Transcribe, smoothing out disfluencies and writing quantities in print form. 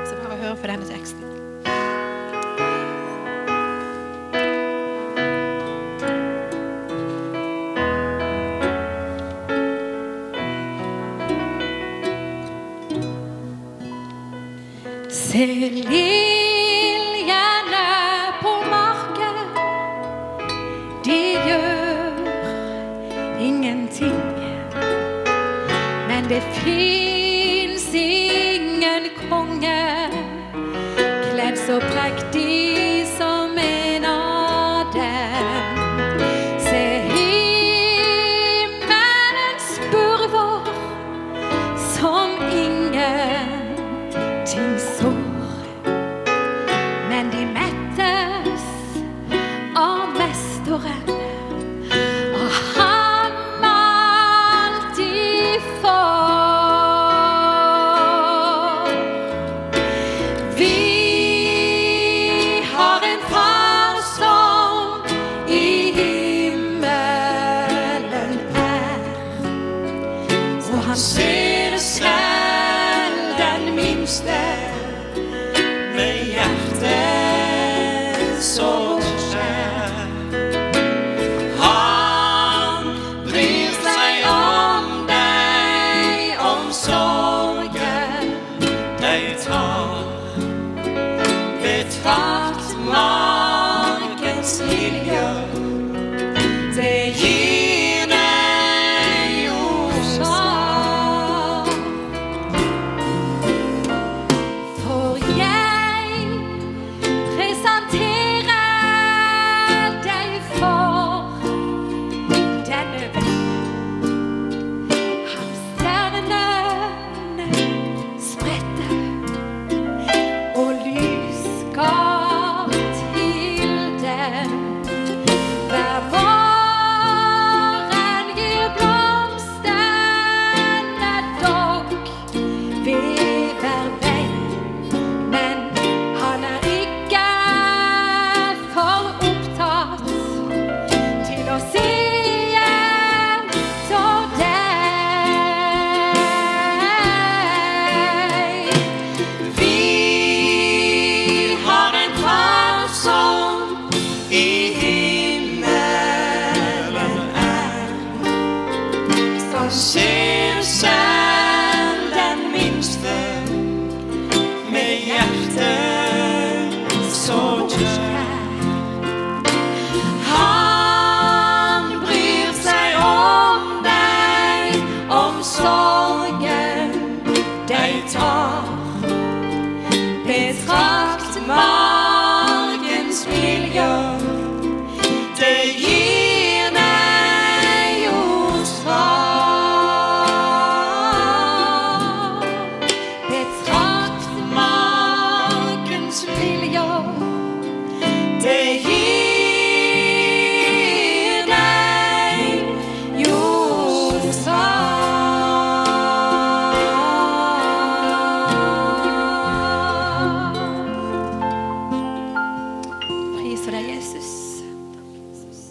Så bare hør på denne teksten. Se liljene på marken, de gjør ingenting, men det finnes ingen konge kledd så prektig som en av dem. Se himmelens spurver som ingenting sår, men de mettes av mesteren, og han alltid får. Vi har en far som i himmelen og han ser selv den minste med hjertet så kjær. Han bryr seg om deg, om sorgen deg tar. Betrakt markens liljer, det gir deg jordsvar. For jeg presenterer deg for denne venn. Hans stjernene spredte, og lys gav til dem. Hver morgen gir blomstene dog ved hver vei, men han ikke for opptatt til å se etter deg. Vi har en far som i himmelen som ser selv den minste med hjertet så kjær. Han bryr seg om deg, om sorgen deg tar. Betrakt markens viljer, det gir deg jordsvar. Betrakt markens viljer, det gir